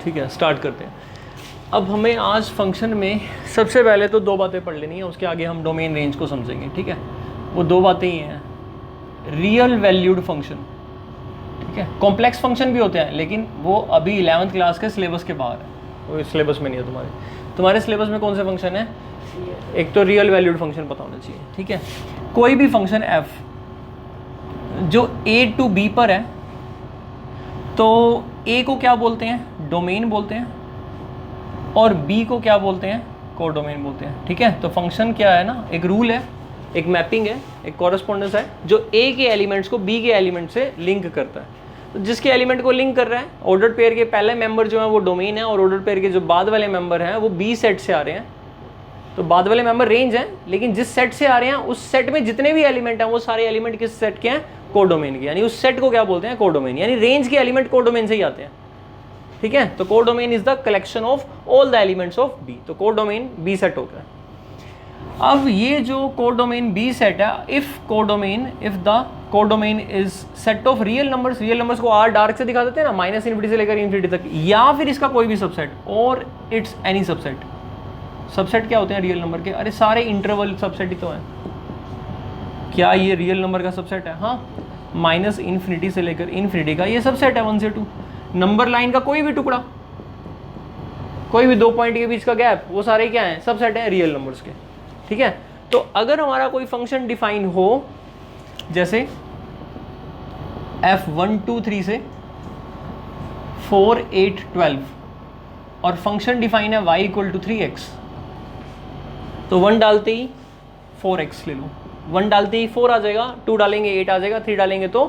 ठीक है, स्टार्ट करते हैं। अब हमें आज फंक्शन में सबसे पहले तो दो बातें पढ़ लेनी है, उसके आगे हम डोमेन रेंज को समझेंगे। ठीक है, वो दो बातें ही हैं, रियल वैल्यूड फंक्शन, ठीक है, कॉम्प्लेक्स फंक्शन भी होते हैं लेकिन वो अभी 11th क्लास के सिलेबस के बाहर है, वो सिलेबस में नहीं है। तुम्हारे सिलेबस में कौन से फंक्शन है? एक तो रियल वैल्यूड फंक्शन पता होना चाहिए। ठीक है, कोई भी फंक्शन f जो a टू b पर है तो a को क्या बोलते हैं? डोमेन बोलते हैं, और b को क्या बोलते हैं? कोडोमेन बोलते हैं। ठीक है, तो फंक्शन क्या है ना, एक रूल है, एक मैपिंग है, एक कॉरेस्पॉन्डेंस है जो a के एलिमेंट्स को b के एलिमेंट से लिंक करता है। तो जिसके एलिमेंट को लिंक कर रहा है, ऑर्डर्ड पेयर के पहले मेंबर जो है वो डोमेन है, और ऑर्डर्ड पेयर के जो बाद वाले मेंबर हैं वो b सेट से आ रहे हैं। तो बाद वाले मेंबर रेंज हैं, लेकिन जिस सेट से आ रहे हैं उस सेट में जितने भी एलिमेंट हैं वो सारे एलिमेंट किस सेट के हैं? कोडोमेन के, यानी उस सेट को क्या बोलते हैं? कोडोमेन, यानी रेंज के एलिमेंट कोडोमेन से ही आते हैं। ठीक है, तो codomain is the collection of all the elements of B, तो कोडोमेन बी सेट होता है। अब ये जो कोडोमेन बी सेट है, if the codomain is set of real numbers को आर डार्क से दिखा देते हैं ना, माइनस इन्फिनिटी से लेकर इन्फिनिटी तक, या फिर इसका कोई भी सबसेट, और इट्स एनी सबसेट। सबसेट क्या होते हैं रियल नंबर के? अरे सारे इंटरवल सबसेट ही तो हैं। क्या ये रियल नंबर का सबसेट है? हाँ, माइनस इन्फिनिटी से लेकर इन्फिनिटी का ये सबसेट है 1 से 2। नंबर लाइन का कोई भी टुकड़ा, कोई भी 2 पॉइंट के बीच का गैप, वो सारे क्या हैं? सबसेट हैं रियल नंबर्स के। ठीक है, तो अगर हमारा कोई फंक्शन डिफाइन हो जैसे f1 2 3 से 4 8 12, और फंक्शन डिफाइन है y इक्वल टू 3x, तो 1 डालते ही 4x ले लो, 1 डालते ही 4 आ जाएगा, 2 डालेंगे 8 आ जाएगा, 3 डालेंगे तो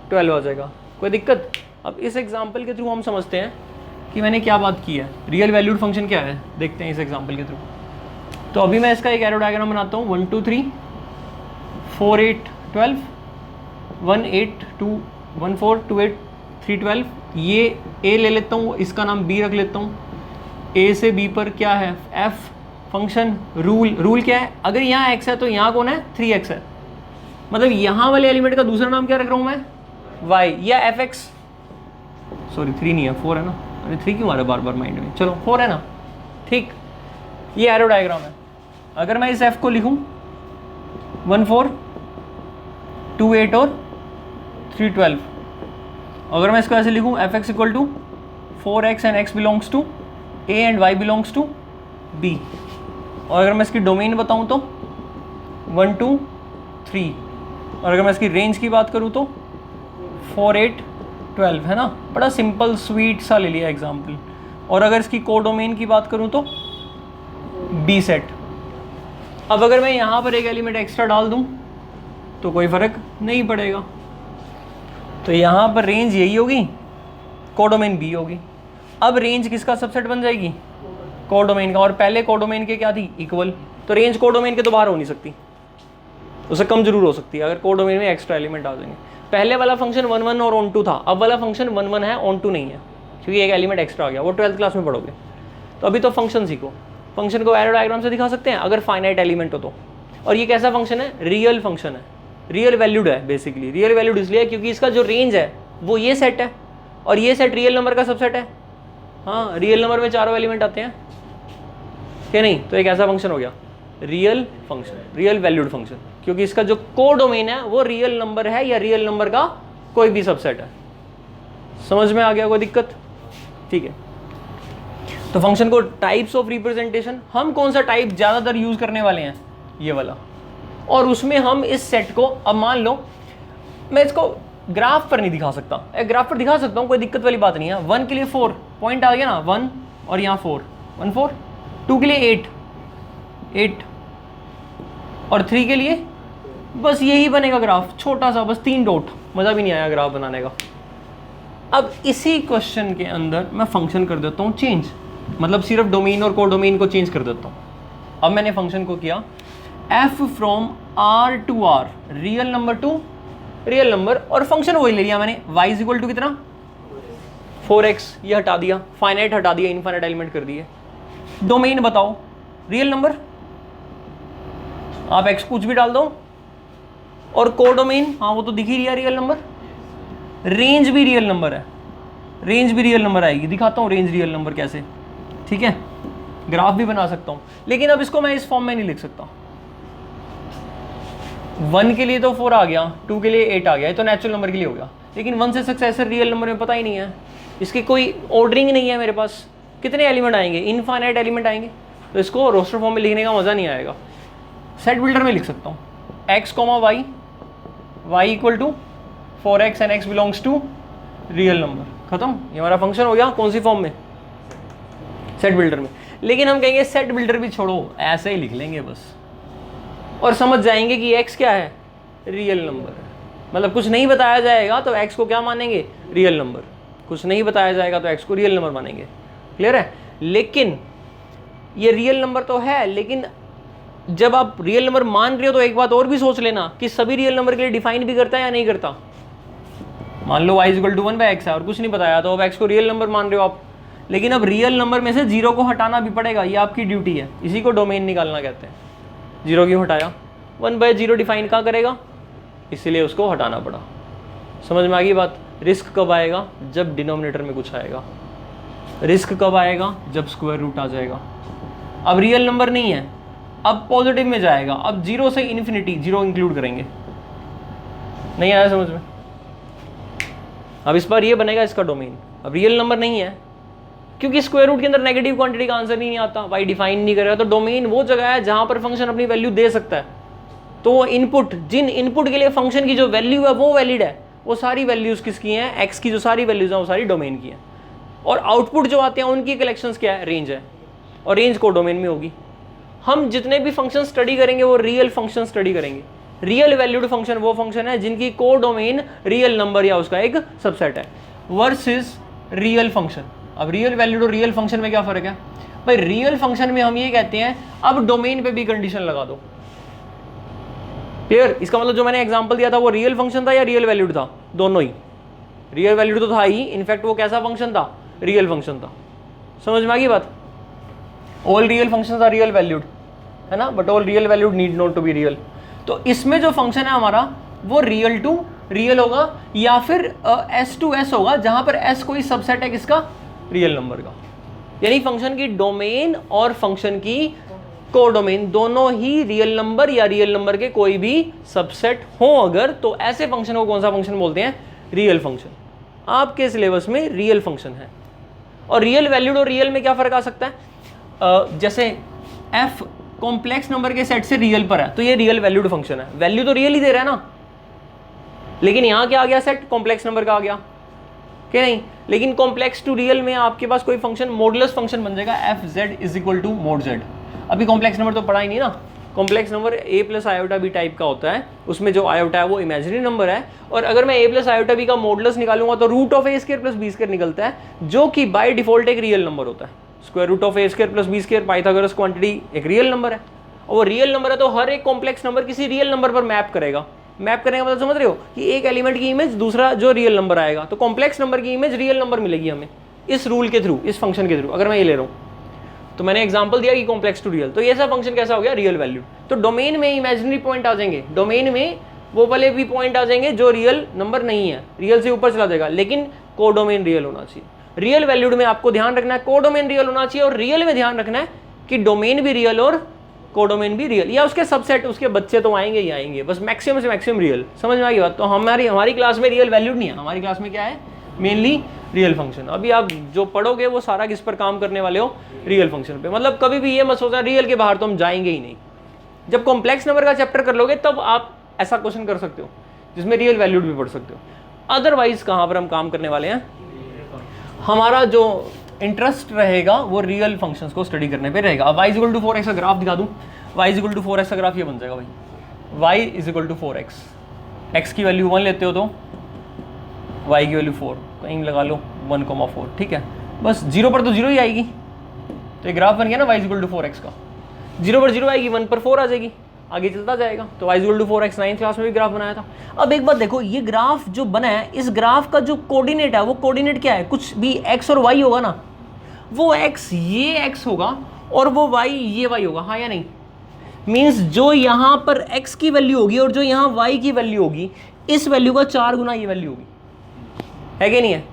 12 आ जाएगा। कोई दिक्कत? अब इस एग्जाम्पल के थ्रू हम समझते हैं कि मैंने क्या बात की है। रियल वैल्यूड फंक्शन क्या है देखते हैं इस एग्जाम्पल के थ्रू। तो अभी मैं इसका एक एरो डायग्राम बनाता हूँ, 1 2 3 4 8 12, 1 8 2 1 4 2 8 3 12, ये a ले लेता हूँ, इसका नाम b रख लेता हूँ। a से b पर क्या है? f फंक्शन रूल क्या है? अगर यहाँ x है तो यहाँ कौन है? 3x है, मतलब यहाँ वाले एलिमेंट का दूसरा नाम क्या रख रहा हूँ मैं? y या fx। सॉरी 3 नहीं है, 4 है ना। अरे 3 क्यों आ रहा है बार बार माइंड में? चलो 4 है ना। ठीक, ये एरो डायग्राम है। अगर मैं इस f को लिखूँ 1 4 2 8 और 3 12, अगर मैं इसको ऐसे लिखूँ fx equal to 4x and x belongs to a and y belongs to b, और अगर मैं इसकी डोमेन बताऊँ तो 1 2 3, और अगर मैं इसकी रेंज की बात करूँ तो 4 8 12, है ना। बड़ा सिंपल स्वीट सा ले लिया एग्जाम्पल। और अगर इसकी कोडोमेन की बात करूँ तो बी सेट। अब अगर मैं यहाँ पर एक एलिमेंट एक्स्ट्रा डाल दूँ तो कोई फ़र्क नहीं पड़ेगा, तो यहाँ पर रेंज यही होगी, कोडोमेन बी होगी। अब रेंज किसका सबसेट बन जाएगी? कोडोमेन का, और पहले कोडोमेन के क्या थी? इक्वल, तो रेंज कोडोमेन के तो बाहर हो नहीं सकती, उससे कम जरूर हो सकती है अगर कोडोमेन में एक्स्ट्रा एलिमेंट आ जाएंगे। पहले वाला फंक्शन 1 1 और ऑन 2 था, अब वाला फंक्शन 1 1 है, ऑन 2 नहीं है, क्योंकि एक एलिमेंट एक्स्ट्रा आ गया। वो 12th क्लास में पढ़ोगे। तो अभी तो फंक्शन सीखो। फंक्शन को एरो डायग्राम से दिखा सकते हैं अगर फाइनाइट एलिमेंट हो तो। और ये कैसा फंक्शन है? रियल फंक्शन है, रियल वैल्यूड है। बेसिकली रियल वैल्यूड इसलिए क्योंकि इसका जो रेंज है वो ये सेट है, और ये सेट रियल नंबर का सबसेट है। हाँ, रियल नंबर में चारों एलिमेंट आते हैं कि नहीं, तो एक ऐसा फंक्शन हो गया real function, real valued function, क्योंकि इसका जो कोडोमेन है वो रियल नंबर है या रियल नंबर का कोई भी सबसेट है। समझ में आ गया? कोई दिक्कत? ठीक है, तो फंक्शन को टाइप्स ऑफ रिप्रेजेंटेशन, हम कौन सा टाइप ज़्यादातर यूज़ करने वाले हैं? ये वाला। और उसमें हम इस सेट को, अब मान लो मैं इसको ग्राफ पर नहीं दिखा सकता, ग्राफ पर दिखा सकता हूँ, कोई दिक्कत वाली बात नहीं है। 1 के लिए 4 पॉइंट आ गया ना, 1 और यहाँ 4 1 4, 2 के लिए 8 और 3 के लिए बस यही बनेगा ग्राफ, छोटा सा, बस 3 डॉट। मज़ा भी नहीं आया ग्राफ बनाने का। अब इसी क्वेश्चन के अंदर मैं फंक्शन कर देता हूँ चेंज, मतलब सिर्फ डोमेन और कोडोमेन को चेंज कर देता हूँ। अब मैंने फंक्शन को किया f from r to r, real number to real number, और फंक्शन वही ले लिया मैंने, y इज इक्वल टू कितना? 4x, ये हटा दिया, फाइनाइट हटा दिया, इनफाइनाइट एलिमेंट कर दिए। डोमेन बताओ, रियल नंबर, आप x कुछ भी डाल दो, और कोडोमेन, हाँ वो तो दिख ही रहा है रियल नंबर। रेंज भी रियल नंबर है, रेंज भी रियल नंबर आएगी। दिखाता हूँ रेंज रियल नंबर कैसे, ठीक है, ग्राफ भी बना सकता हूँ, लेकिन अब इसको मैं इस फॉर्म में नहीं लिख सकता। 1 के लिए तो 4 आ गया, 2 के लिए 8 आ गया, ये तो नेचुरल नंबर के लिए हो गया, लेकिन 1 से सक्सेसर रियल नंबर में पता ही नहीं है, इसकी कोई ऑर्डरिंग नहीं है मेरे पास। कितने एलिमेंट आएंगे, इनफाइनाइट एलिमेंट आएंगे, तो इसको रोस्टर फॉर्म में लिखने का मज़ा नहीं आएगा। सेट बिल्डर में लिख सकता हूँ x, y, y equal to 4x and x belongs to real number, खत्म, ये हमारा फंक्शन हो गया। कौन सी फॉर्म में, सेट बिल्डर में। लेकिन हम कहेंगे सेट बिल्डर भी छोड़ो, ऐसे ही लिख लेंगे बस, और समझ जाएंगे कि x क्या है, रियल नंबर। मतलब कुछ नहीं बताया जाएगा तो x को क्या मानेंगे, रियल नंबर, कुछ नहीं बताया जाएगा तो x को रियल नंबर मानेंगे। क्लियर है। लेकिन ये रियल नंबर तो है, लेकिन जब आप रियल नंबर मान रहे हो तो एक बात और भी सोच लेना कि सभी रियल नंबर के लिए डिफाइन भी करता है या नहीं करता। मान लो y इक्वल टू 1/x है और कुछ नहीं बताया, तो अब x को रियल नंबर मान रहे हो आप, लेकिन अब रियल नंबर में से 0 को हटाना भी पड़ेगा, ये आपकी ड्यूटी है, इसी को डोमेन निकालना कहते हैं। 0 क्यों हटाया, 1/0 डिफाइन कहाँ करेगा, इसलिए उसको हटाना पड़ा। समझ में आ गई बात। रिस्क कब आएगा, जब डिनोमिनेटर में कुछ आएगा। रिस्क कब आएगा, जब स्क्वायर रूट आ जाएगा। अब रियल नंबर नहीं है, अब पॉजिटिव में जाएगा, अब 0 से इन्फिनिटी 0 इंक्लूड करेंगे। नहीं आया समझ में। अब इस बार ये बनेगा इसका डोमेन, अब रियल नंबर नहीं है, क्योंकि स्क्वायर रूट के अंदर नेगेटिव क्वांटिटी का आंसर ही नहीं आता, वाई डिफाइन नहीं करेगा। तो डोमेन वो जगह है जहां पर फंक्शन अपनी वैल्यू दे सकता है। तो इनपुट, जिन इनपुट के लिए फंक्शन की जो वैल्यू है वो वैलिड है, वो सारी वैल्यूज किसकी हैं, एक्स की जो सारी वैल्यूज हैं वो सारी डोमेन की हैं। और आउटपुट जो आते हैं उनकी कलेक्शंस क्या है, रेंज है, और रेंज को डोमेन में होगी। हम जितने भी फंक्शन स्टडी करेंगे वो रियल फंक्शन स्टडी करेंगे। रियल वैल्यूड फंक्शन वो फंक्शन है जिनकी को डोमेन रियल नंबर या उसका एक सबसेट है, वर्सेस रियल फंक्शन। अब रियल वैल्यूड और रियल फंक्शन में क्या फर्क है भाई, रियल फंक्शन में हम ये कहते हैं अब डोमेन पे भी कंडीशन लगा दो। क्लियर। इसका मतलब जो मैंने एग्जांपल दिया था वो रियल फंक्शन था या रियल वैल्यूड था, दोनों ही। रियल वैल्यूड तो था ही, इनफैक्ट वो कैसा फंक्शन था, रियल फंक्शन था। समझ में आ गई बात। All real functions are real valued, है ना, but all real valued need not to be real. तो इसमें जो फंक्शन है हमारा वो रियल टू रियल होगा या फिर एस टू एस होगा, जहां पर एस कोई सबसेट है किसका, रियल नंबर का। यानी फंक्शन की डोमेन और फंक्शन की को डोमेन दोनों ही रियल नंबर या रियल नंबर के कोई भी सबसेट हो अगर, तो ऐसे फंक्शन को कौन सा फंक्शन बोलते हैं, रियल फंक्शन। आपके सिलेबस में रियल फंक्शन है। और रियल वैल्यूड और रियल में क्या फर्क आ सकता है, जैसे एफ कॉम्प्लेक्स नंबर के सेट से रियल पर है तो ये रियल वैल्यूड फंक्शन है, वैल्यू तो रियल ही दे रहा है ना, लेकिन यहां क्या आ गया, सेट कॉम्प्लेक्स नंबर का आ गया क्या, नहीं। लेकिन कॉम्प्लेक्स टू रियल में आपके पास कोई फंक्शन मॉडुलस फंक्शन बन जाएगा, F Z is equal to mod Z. अभी कॉम्प्लेक्स नंबर तो पढ़ा ही नहीं ना। Complex number A plus iota B type का होता है, उसमें जो आयोटा है वो इमेजिनरी नंबर है, और अगर मैं ए प्लस आयोटा बी का मॉडुलस निकालूंगा तो root of A square plus B square निकलता है, जो कि बाय डिफॉल्ट एक रियल नंबर होता है। Square root of A square plus B square Pythagoras quantity एक रियल नंबर है, और वो रियल नंबर है तो हर एक कॉम्प्लेक्स नंबर किसी रियल नंबर पर मैप करेगा। मैप करने का मतलब समझ रहे हो कि एक एलिमेंट की इमेज दूसरा जो रियल नंबर आएगा, तो कॉम्प्लेक्स नंबर की इमेज रियल नंबर मिलेगी हमें इस रूल के थ्रू, इस फंक्शन के थ्रू। अगर मैं ये ले रहा हूँ तो मैंने एग्जांपल दिया कि कॉम्प्लेक्स टू रियल, तो ये ऐसा फंक्शन कैसा हो गया, रियल वैल्यू। तो डोमेन में इमेजिनरी पॉइंट आ जाएंगे, डोमेन में वो वाले भी पॉइंट आ जाएंगे जो रियल नंबर नहीं है, रियल से ऊपर चला जाएगा, लेकिन कोडोमेन रियल होना चाहिए। रियल वैल्यूड में आपको ध्यान रखना है कोडोमेन रियल होना चाहिए, और रियल में ध्यान रखना है कि डोमेन भी रियल और कोडोमेन भी रियल, या उसके सबसेट, उसके बच्चे तो आएंगे ही आएंगे, बस मैक्सिमम से मैक्सिमम रियल। समझ में आ गई बात। तो हमारी क्लास में रियल वैल्यूड नहीं है, हमारी क्लास में क्या है, मेनली रियल फंक्शन। अभी आप जो पढ़ोगे वो सारा किस पर काम करने वाले हो, रियल फंक्शन पे। मतलब कभी भी ये मत सोचना रियल के बाहर तो हम जाएंगे ही नहीं। जब कॉम्प्लेक्स नंबर का चैप्टर कर लोगे तब आप ऐसा क्वेश्चन कर सकते हो जिसमें रियल वैल्यूड भी पढ़ सकते हो। अदरवाइज कहाँ पर हम काम करने वाले हैं, हमारा जो इंटरेस्ट रहेगा वो रियल फंक्शंस को स्टडी करने पे रहेगा। अब y is equal to 4x का ग्राफ दिखा दूं, y is equal to 4x का ग्राफ ये बन जाएगा भाई, y is equal to 4x, x की वैल्यू 1 लेते हो तो y की वैल्यू 4, कहीं लगा लो 1,4, ठीक है। बस 0 पर तो 0 ही आएगी, तो ये ग्राफ बन गया ना y is equal to 4x का। 0 पर 0 आएगी, 1 पर 4 आ जाएगी, आगे चलता जाएगा। तो y is equal to 4x 9th class में भी ग्राफ बनाया था। अब एक बात देखो, ये ग्राफ जो बना है, इस ग्राफ का जो कोऑर्डिनेट है वो कोऑर्डिनेट क्या है, कुछ भी x और y होगा ना, वो x ये x होगा और वो y ये y होगा, हाँ या नहीं। मीन्स जो यहाँ पर x की वैल्यू होगी और जो यहाँ y की वैल्यू होगी, इस वैल्यू का 4 गुना ये वैल्यू होगी, है कि नहीं है।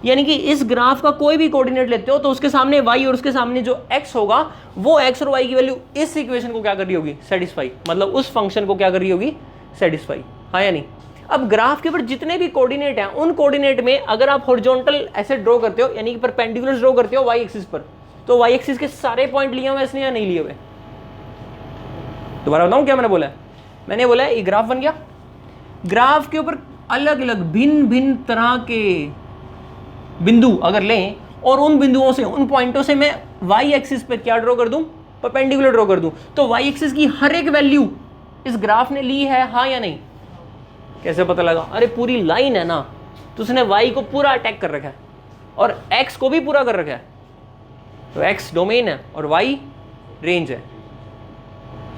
यानी कि इस ग्राफ का कोई भी कोऑर्डिनेट लेते हो तो उसके सामने y और उसके सामने जो x होगा वो x और y की वैल्यू इस इक्वेशन को क्या कर रही होगी, सेटिस्फाई, मतलब उस फंक्शन को क्या कर रही होगी, सेटिस्फाई, हाँ या नहीं। अब ग्राफ के ऊपर जितने भी कोऑर्डिनेट हैं उन कोऑर्डिनेट में अगर आप हॉरिजॉन्टल ऐसे ड्रॉ करते हो यानी कि परपेंडिकुलर ड्रॉ करते हो y एक्सिस पर, तो y एक्सिस के सारे पॉइंट लिए हुए इसने या नहीं लिए हुए। दोबारा बताऊं क्या मैंने बोला है, मैंने बोला है ये ग्राफ बन गया, ग्राफ के ऊपर अलग अलग भिन्न भिन्न तरह के बिंदु अगर लें और उन बिंदुओं से, उन पॉइंटों से मैं y एक्सिस पे क्या ड्रॉ कर दूं, परपेंडिकुलर ड्रॉ कर दूं, तो y एक्सिस की हर एक वैल्यू इस ग्राफ ने ली है, हाँ या नहीं। कैसे पता लगा, अरे पूरी लाइन है ना, तो उसने y को पूरा अटैक कर रखा है और x को भी पूरा कर रखा है, तो x डोमेन है और y रेंज है।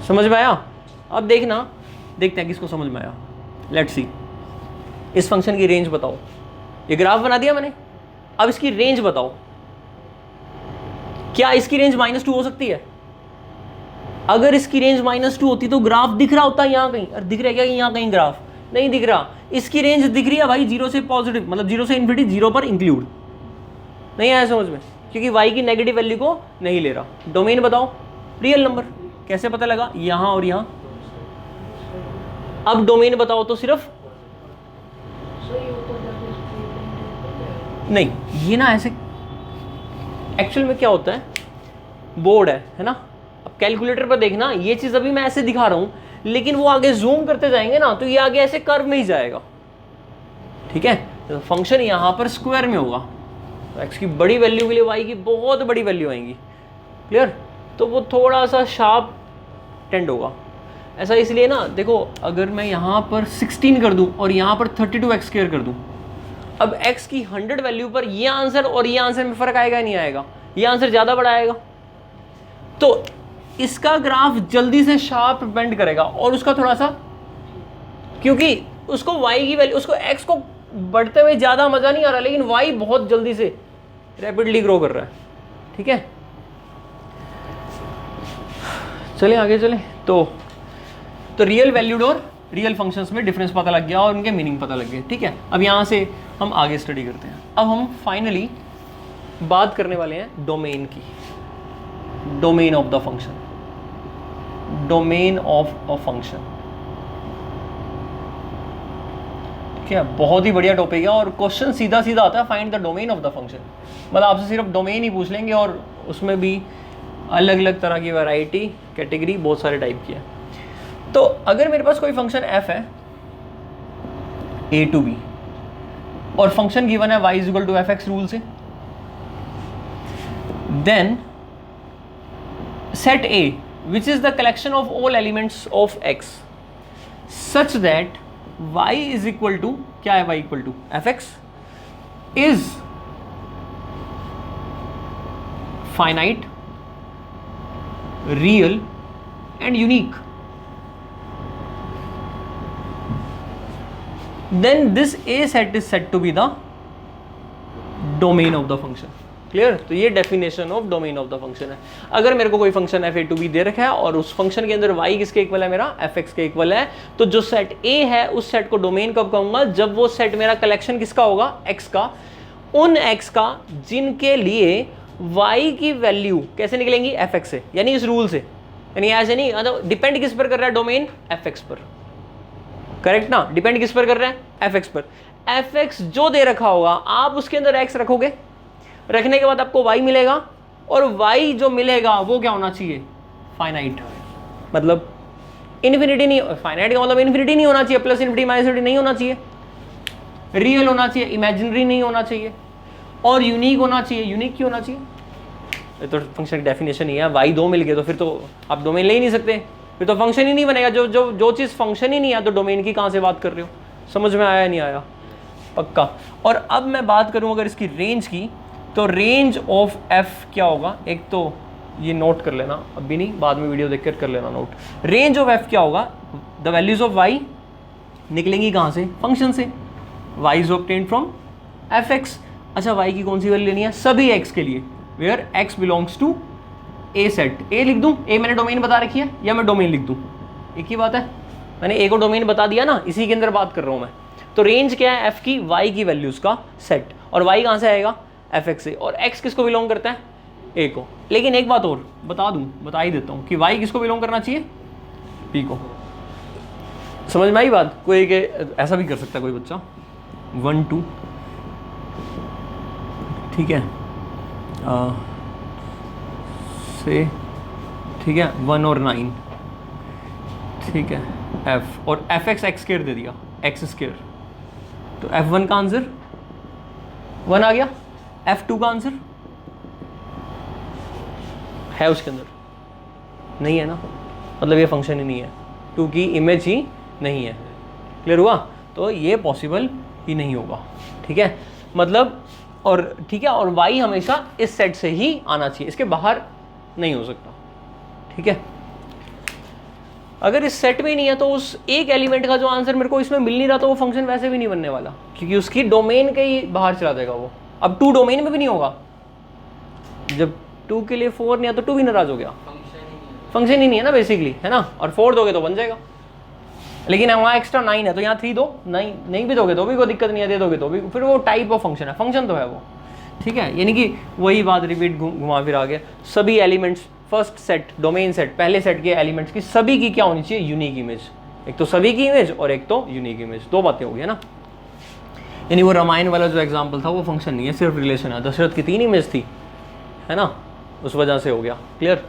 समझ में आया। अब देखना, देखते हैं किसको समझ में आया। लेट्स सी, इस फंक्शन की रेंज बताओ, ये ग्राफ बना दिया मैंने, अब इसकी रेंज बताओ, क्या इसकी रेंज -2 हो सकती है। अगर इसकी रेंज -2 होती तो ग्राफ दिख रहा होता यहां कहीं, और दिख रहा है क्या यहां कहीं, ग्राफ नहीं दिख रहा। इसकी रेंज दिख रही है भाई 0 से पॉजिटिव, मतलब 0 से इन्फिनिटी, 0 पर इंक्लूड। नहीं आया समझ में, क्योंकि y की नेगेटिव वैल्यू को नहीं ले रहा। डोमेन बताओ, रियल नंबर, कैसे पता लगा, यहां और यहां। अब डोमेन बताओ तो सिर्फ नहीं, ये ना ऐसे एक्चुअल में क्या होता है, बोर्ड है ना। अब कैलकुलेटर पर देखना, ये चीज अभी मैं ऐसे दिखा रहा हूं, लेकिन वो आगे जूम करते जाएंगे ना तो ये आगे ऐसे कर्व में ही जाएगा, ठीक है। तो फंक्शन यहां पर स्क्वायर में होगा, तो x की बड़ी वैल्यू के लिए y की बहुत बड़ी वैल्यू आएंगी, क्लियर। तो वो थोड़ा सा शार्प टेंड होगा। ऐसा इसलिए ना, देखो अगर मैं यहाँ पर 16 कर दूं और यहाँ पर 32x स्क्वायर कर दूं, अब x की 100 वैल्यू पर ये आंसर और ये आंसर में फर्क आएगा नहीं आएगा, ये आंसर ज्यादा बड़ा आएगा। तो इसका ग्राफ जल्दी से शार्प बेंड करेगा और उसका थोड़ा सा, क्योंकि उसको y की वैल्यू, उसको x को बढ़ते हुए ज्यादा मजा नहीं आ रहा, लेकिन y बहुत जल्दी से रैपिडली ग्रो कर रहा है, ठीक है। चले आगे चले, तो रियल वैल्यूड और रियल फंक्शंस में डिफरेंस पता लग गया और उनके मीनिंग पता लग गए, ठीक है। अब यहाँ से हम आगे स्टडी करते हैं। अब हम फाइनली बात करने वाले हैं डोमेन की, domain of the function, domain of a function, ठीक है। बहुत ही बढ़िया टॉपिक है और क्वेश्चन सीधा सीधा आता है, find the domain of the function. मतलब आपसे सिर्फ डोमेन ही पूछ लेंगे और उसमें भी अलग अलग तरह की वैरायटी, कैटेगरी, बहुत सारे टाइप की है। तो अगर मेरे पास कोई फंक्शन f है a to b और फंक्शन गिवन है y equal to fx rule से, then set a which is the collection of all elements of x such that y is equal to, क्या है y equal to fx, is finite, real and unique, then this a set is said to be the domain of the function, clear. तो ये definition of domain of the function है। अगर मेरे को कोई function f a to b दे रखा है और उस फंक्शन के अंदर y किसके इक्वल है, मेरा fx के इक्वल है, तो जो सेट a है उस सेट को डोमेन कब कहूंगा, जब वो सेट मेरा कलेक्शन किसका होगा, x का, उन x का जिनके लिए y की वैल्यू कैसे निकलेंगी, fx से, यानी इस रूल से, यानी ऐसे नहीं, डिपेंड किस पर कर रहा है, डोमेन fx पर, करेक्ट ना। डिपेंड किस पर कर रहा है, fx पर। fx जो दे रखा होगा आप उसके अंदर x रखोगे, रखने के बाद आपको y मिलेगा और y जो मिलेगा वो क्या होना चाहिए, फाइनाइट, मतलब इन्फिनिटी नहीं, फाइनाइट का मतलब इन्फिनिटी नहीं होना चाहिए, प्लस इन्फिनिटी माइनस इन्फिनिटी नहीं होना चाहिए, रियल होना चाहिए, इमेजिनरी नहीं होना चाहिए, और यूनिक होना चाहिए। यूनिक क्यों होना चाहिए, ये तो फंक्शन की डेफिनेशन ही है। y 2 मिल गए तो फिर तो आप डोमेन ले ही नहीं सकते, फिर तो फंक्शन ही नहीं बनेगा। जो चीज़ फंक्शन ही नहीं है तो डोमेन की कहाँ से बात कर रहे हो। समझ में आया नहीं आया, पक्का। और अब मैं बात करूँ अगर इसकी रेंज की, तो रेंज ऑफ f क्या होगा, एक तो ये नोट कर लेना, अभी नहीं, बाद में वीडियो देखकर कर लेना नोट। रेंज ऑफ f क्या होगा, द वैल्यूज ऑफ y निकलेंगी कहाँ से, फंक्शन से, y is obtained from fx। अच्छा, y की कौन सी वैल्यू लेनी है, सभी x के लिए, where x belongs to a set. a लिख दूँ, a मैंने डोमेन बता रखी है, या मैं डोमेन लिख दूँ, एक ही बात है, मैंने a को डोमेन बता दिया ना, इसी के अंदर बात कर रहा हूँ मैं। तो रेंज क्या है f की, y की वैल्यूज का सेट, और y कहाँ से आएगा, fx से, और x किसको बिलोंग करता है, a को। लेकिन एक बात और बता ही देता हूँ कि y किसको बिलोंग करना चाहिए, p को। समझ में आई बात। कोई के ऐसा भी कर सकता है कोई बच्चा 1 2, ठीक है, से ठीक है 1 और 9, ठीक है, f और fx x स्क्वायर दे दिया, x स्क्वायर, तो f1 का आंसर 1 आ गया, f2 का आंसर है उसके अंदर नहीं है ना, मतलब ये फंक्शन ही नहीं है, 2 की इमेज ही नहीं है। क्लियर हुआ। तो ये पॉसिबल ही नहीं होगा, ठीक है, मतलब, और ठीक है, और y हमेशा इस सेट से ही आना चाहिए, इसके बाहर नहीं हो सकता, ठीक है। अगर इस सेट में नहीं है तो उस एक एलिमेंट का जो आंसर मेरे को इसमें मिल नहीं रहा तो वो फंक्शन वैसे भी नहीं बनने वाला, क्योंकि उसकी डोमेन के ही बाहर चला जाएगा वो। अब 2 डोमेन में भी नहीं होगा, जब 2 के लिए 4 नहीं है तो 2 भी नाराज हो गया, फंक्शन ही नहीं है ना बेसिकली, है ना, और 4 दोगे तो बन जाएगा। लेकिन वहाँ एक्स्ट्रा 9 है तो यहाँ 3 दो, नहीं भी दोगे तो भी कोई दिक्कत नहीं है, दे दोगे तो भी, फिर वो टाइप ऑफ फंक्शन है, फंक्शन तो है वो, ठीक है। यानी कि वही बात रिपीट घुमा फिर आ गया, सभी elements first set, domain set, पहले सेट के एलिमेंट्स की सभी की क्या होनी चाहिए, यूनिक इमेज। एक तो सभी की इमेज और एक तो यूनिक इमेज, 2 बातें हो गई है ना। यानी वो रामायण वाला जो एग्जाम्पल था वो फंक्शन नहीं है, सिर्फ रिलेशन है। दशरथ की 3 इमेज थी, है ना, उस वजह से हो गया। क्लियर।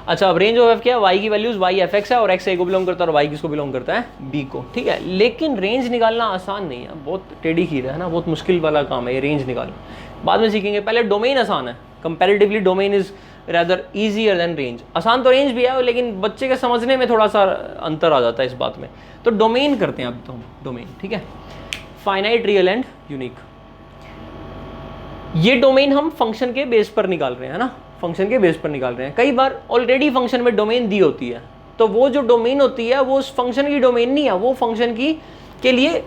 अच्छा, अब रेंज ऑफ एफ क्या है, वाई की वैल्यूज वाई एफ एक्स है, और एक्स ए को बिलोंग करता है और वाई किसको बिलोंग करता है, बी को, ठीक है। लेकिन रेंज निकालना आसान नहीं है, बहुत टेढ़ी खीर है ना, बहुत मुश्किल वाला काम है ये रेंज निकालना, बाद में सीखेंगे। पहले डोमेन आसान है, comparatively domain is rather easier than range. आसान तो रेंज भी है, लेकिन बच्चे के समझने में थोड़ा सा अंतर आ जाता है इस बात में। तो डोमेन करते हैं अब तो हम, डोमेन, ठीक है, फाइनाइट, रियल एंड यूनिक। ये डोमेन हम फंक्शन के बेस पर निकाल रहे हैं ना, फंक्शन के बेस पर निकाल रहे हैं। कई बार ऑलरेडी फंक्शन में डोमेन दी होती है, तो वो जो डोमेन होती है वो उस फंक्शन की डोमेन नहीं है, वो फंक्शन की के लिए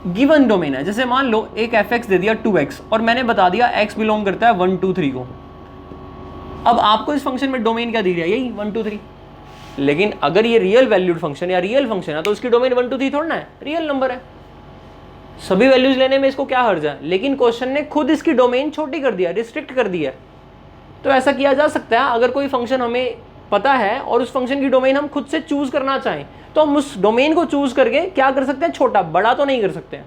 गिवन डोमेन है। जैसे मान लो एक fx दे दिया 2x और मैंने बता दिया x बिलोंग करता है 1 2 3 को। अब आपको इस फंक्शन में डोमेन क्या दी गया, यही 1 2 3। लेकिन अगर ये रियल वैल्यूड फंक्शन या रियल फंक्शन है तो उसकी डोमेन 1 2 3 थोड़ा ना है, रियल नंबर है, सभी वैल्यूज लेने में इसको क्या हर्ज है। लेकिन क्वेश्चन ने खुद इसकी डोमेन छोटी कर दिया, रिस्ट्रिक्ट कर दिया। तो ऐसा किया जा सकता है, अगर कोई फंक्शन हमें पता है और उस फंक्शन की डोमेन हम खुद से चूज करना चाहें तो हम उस डोमेन को चूज करके क्या कर सकते हैं, छोटा, बड़ा तो नहीं कर सकते हैं।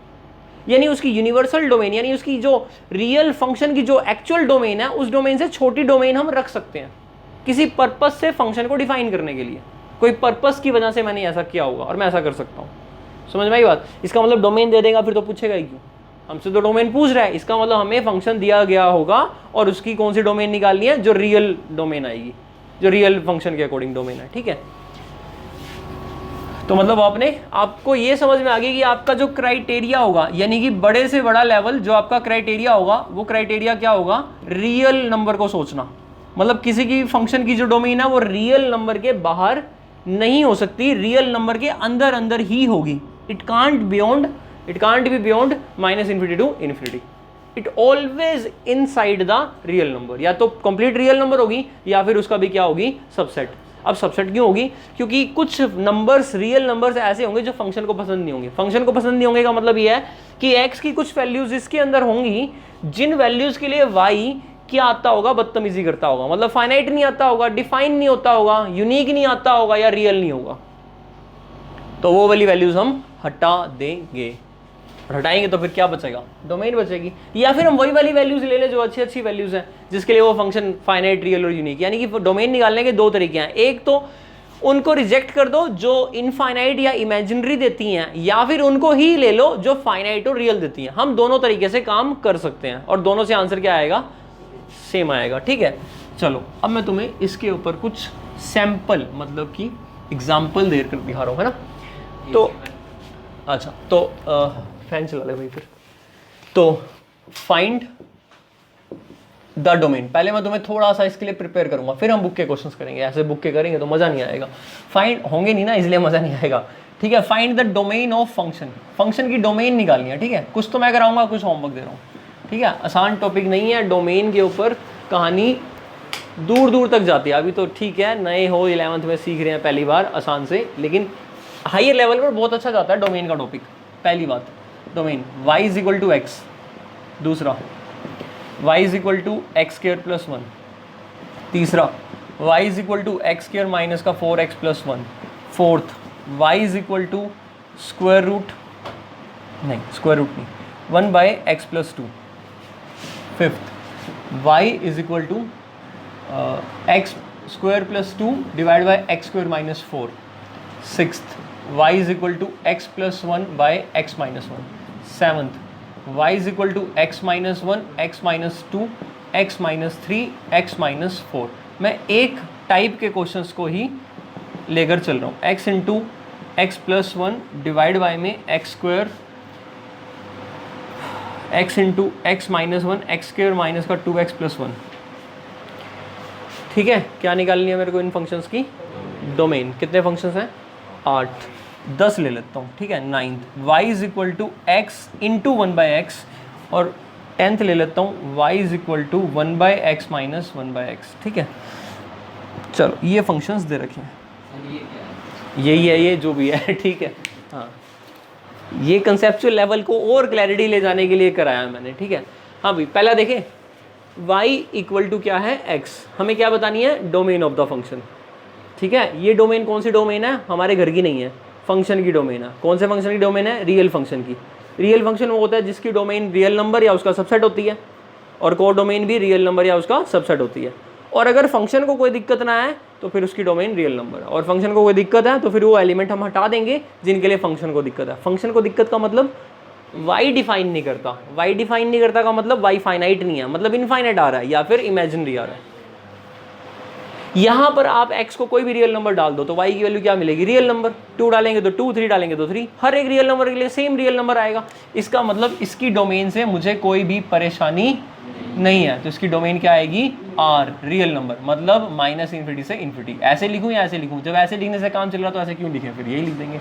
यानी उसकी यूनिवर्सल डोमेन, यानी उसकी जो रियल फंक्शन की जो एक्चुअल डोमेन है उस डोमेन से छोटी डोमेन हम रख सकते हैं किसी पर्पस से, फंक्शन को डिफाइन करने के लिए। कोई पर्पस की वजह से मैंने ऐसा किया होगा और मैं ऐसा कर सकता हूँ। समझ में आई बात। इसका मतलब डोमेन दे देगा फिर तो पूछेगा ही क्यों, हमसे तो डोमेन पूछ रहा है, इसका मतलब हमें फंक्शन दिया गया होगा और उसकी कौन सी डोमेन निकालनी है, जो रियल डोमेन आएगी, जो रियल फंक्शन के अकॉर्डिंग डोमेन है, ठीक है। तो मतलब आपको ये समझ में आ गई कि आपका जो क्राइटेरिया होगा, यानी कि बड़े से बड़ा लेवल जो आपका क्राइटेरिया होगा, वो क्राइटेरिया क्या होगा, रियल नंबर को सोचना। मतलब किसी की फंक्शन की जो डोमेन है वो रियल नंबर के बाहर नहीं हो सकती, रियल नंबर के अंदर अंदर ही होगी। It can't be beyond -∞ to infinity, it always inside the real number. या तो कंप्लीट रियल नंबर होगी या फिर उसका भी क्या होगी, सबसेट। अब सबसेट क्यों होगी, क्योंकि कुछ नंबर्स, रियल नंबर्स ऐसे होंगे जो फंक्शन को पसंद नहीं होंगे। फंक्शन को पसंद नहीं होंगे का मतलब ये है कि x की कुछ वैल्यूज इसके अंदर होंगी जिन वैल्यूज के लिए y क्या आता होगा, बदतमीजी करता होगा। मतलब फाइनाइट नहीं आता होगा, डिफाइन नहीं होता होगा, यूनिक नहीं आता होगा या रियल नहीं होगा। तो वो वाली वैल्यूज हम हटा देंगे, और हटाएंगे तो फिर क्या बचेगा, डोमेन बचेगी। या फिर हम वही वाली वैल्यूज ले लें जो अच्छी अच्छी वैल्यूज हैं जिसके लिए वो फंक्शन फाइनाइट, रियल और यूनिक। यानी कि डोमेन निकालने के 2 तरीके हैं, एक तो उनको रिजेक्ट कर दो जो इनफाइनाइट या इमेजिनरी देती हैं, या फिर उनको ही ले लो जो फाइनाइट और रियल देती हैं। हम दोनों तरीके से काम कर सकते हैं और दोनों से आंसर क्या आएगा, सेम आएगा, ठीक है। चलो अब मैं तुम्हें इसके ऊपर कुछ सैंपल, मतलब कि एग्जाम्पल देकर दिखा रहा हूँ, है ना। तो अच्छा, तो फैन चला ले भाई फिर। तो फाइंड द डोमेन, पहले मैं तुम्हें थोड़ा सा इसके लिए प्रिपेयर करूंगा, फिर हम बुक के क्वेश्चंस करेंगे। ऐसे बुक के करेंगे तो मजा नहीं आएगा, फाइंड होंगे नहीं ना, इसलिए मजा नहीं आएगा, ठीक है। Find the domain of function, function की डोमेन निकालनी है, ठीक है। कुछ तो मैं कराऊंगा, कुछ होमवर्क दे रहा हूँ, ठीक है। आसान टॉपिक नहीं है, डोमेन के ऊपर कहानी दूर दूर तक जाती है। अभी तो ठीक है, नए हो, 11th में सीख रहे हैं पहली बार आसान से, लेकिन हायर लेवल पर बहुत अच्छा जाता है डोमेन का टॉपिक। पहली बात, डोमेन y = x, दूसरा y is equal to X square plus 1, तीसरा y is equal to X square minus का 4x plus 1, fourth y is equal to square root नहीं 1 by X plus 2, fifth y is equal to X square plus 2 divide by X square minus 4, sixth y is equal to X plus 1 by X minus 1, seventh y is equal to X minus 1 X minus 2 X minus 3 X minus 4। मैं एक type के questions को ही लेकर चल रहा हूँ, x into x plus 1 divide by में x square, x into x minus 1 x square minus का 2x प्लस 1। ठीक है, क्या निकालनी है मेरे को इन फंक्शंस की डोमेन? कितने फंक्शंस हैं? 8, 10 ले लेता हूँ। ठीक है, ninth y is equal to X into 1 by X, और 10th ले लेता हूँ y is equal to 1 by X minus 1 by X. ठीक है, चलो ये फंक्शंस दे रखे हैं, यही है ये जो भी है। ठीक है, हाँ ये कंसेप्चुअल लेवल को और क्लैरिटी ले जाने के लिए कराया मैंने। ठीक है, हाँ भाई पहला देखें, y इक्वल टू क्या है? x। हमें क्या बतानी है? Domain of the function. ठीक है, ये डोमेन कौन सी डोमेन है? हमारे घर की नहीं है, फंक्शन की डोमेन है। कौन से फंक्शन की डोमेन है? रियल फंक्शन की। रियल फंक्शन वो होता है जिसकी डोमेन रियल नंबर या उसका सबसेट होती है, और को डोमेन भी रियल नंबर या उसका सबसेट होती है। और अगर फंक्शन को कोई दिक्कत ना है तो फिर उसकी डोमेन रियल नंबर है, और फंक्शन को कोई दिक्कत है तो फिर वो एलिमेंट हम हटा देंगे जिनके लिए फंक्शन को दिक्कत है। फंक्शन को दिक्कत का मतलब y डिफाइन नहीं करता, y डिफाइन नहीं करता का मतलब y फाइनाइट नहीं है, मतलब इनफाइनाइट आ रहा है या फिर इमेजिनरी आ रहा है। यहाँ पर आप x को कोई भी रियल नंबर डाल दो तो y की वैल्यू क्या मिलेगी? Real number. 2 डालेंगे तो 2, 3 डालेंगे तो 3, हर एक रियल नंबर के लिए सेम रियल नंबर आएगा। इसका मतलब इसकी डोमेन से मुझे कोई भी परेशानी नहीं है, तो इसकी डोमेन क्या आएगी? R, रियल नंबर, मतलब -∞ से इन्फिनिटी। ऐसे लिखूँ या ऐसे लिखूँ? जब ऐसे लिखने से काम चल रहा तो ऐसे क्यों लिखें, फिर यही लिख देंगे,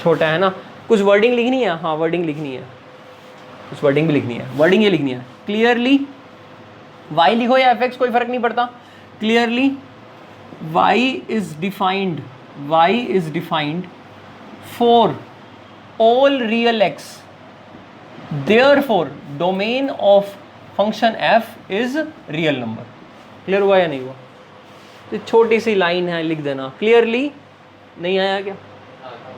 छोटा है ना। कुछ वर्डिंग लिखनी है? हाँ वर्डिंग लिखनी है, कुछ वर्डिंग भी लिखनी है। वर्डिंग ये लिखनी है, क्लियरली y लिखो या fx कोई फर्क नहीं पड़ता, clearly y is defined for all real x, therefore domain of function f is real number. Clear हुआ या नहीं हुआ? तो छोटी सी लाइन है, लिख देना। क्लियरली नहीं आया क्या?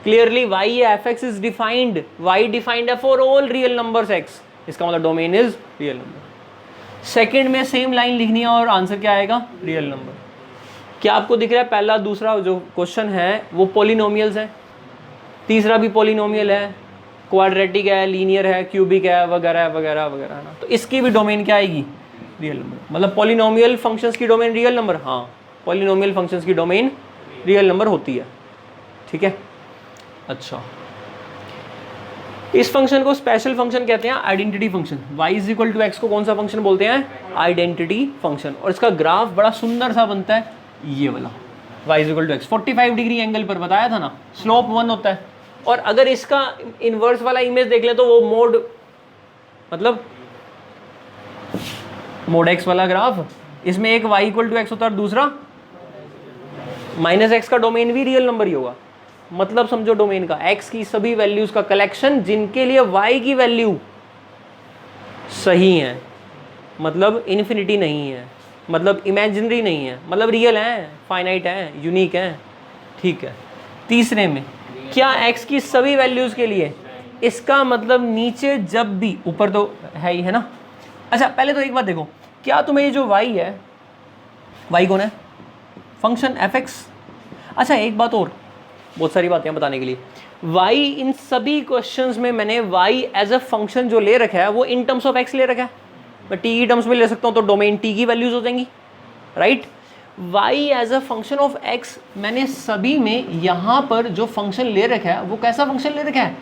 Clearly y fx is defined, y defined है for all real numbers x, इसका मतलब domain is real number. Second में सेम लाइन लिखनी है और आंसर क्या आएगा? Real number. क्या आपको दिख रहा है? पहला दूसरा जो क्वेश्चन है वो पॉलिनोमियल्स है, तीसरा भी पॉलिनोमियल है, क्वाड्रेटिक है, लीनियर है, क्यूबिक है, वगैरह वगैरह वगैरह ना। तो इसकी भी डोमेन क्या आएगी? Real number. मतलब पॉलिनोमियल फंक्शंस की डोमेन रियल नंबर, हाँ पॉलिनोमियल फंक्शंस की डोमेन रियल नंबर होती है। ठीक है, अच्छा इस फंक्शन को स्पेशल फंक्शन कहते हैं, identity function. y is equal to X को कौन सा फंक्शन बोलते हैं? Identity function. और इसका ग्राफ बड़ा सुंदर सा बनता है, ये वाला y is equal to X 45 degree angle पर, बताया था ना, स्लोप 1 होता है। और अगर इसका इनवर्स वाला इमेज देख ले तो वो मोड, मतलब मोड x वाला ग्राफ, इसमें एक y इक्वल टू एक्स होता है और दूसरा -x का डोमेन भी रियल नंबर ही होगा। मतलब समझो डोमेन का x की सभी वैल्यूज का कलेक्शन जिनके लिए y की वैल्यू सही है, मतलब इन्फिनिटी नहीं है, मतलब इमेजिनरी नहीं है, मतलब रियल है, फाइनाइट है, यूनिक है। ठीक है, तीसरे में क्या x की सभी वैल्यूज के लिए, इसका मतलब नीचे जब भी, ऊपर तो है ही है ना। अच्छा पहले तो एक बात देखो, क्या तुम्हें ये जो y है, y कौन है? Function fx। अच्छा एक बात और, बहुत सारी बातें बताने के लिए, y इन सभी क्वेश्चंस में मैंने y एज अ फंक्शन जो ले रखा है वो इन टर्म्स ऑफ x ले रखा है। मैं t की टर्म्स में ले सकता हूँ तो डोमेन t की वैल्यूज हो जाएंगी, right. y as a function of x मैंने सभी में यहाँ पर जो फंक्शन ले रखा है वो कैसा फंक्शन ले रखा है?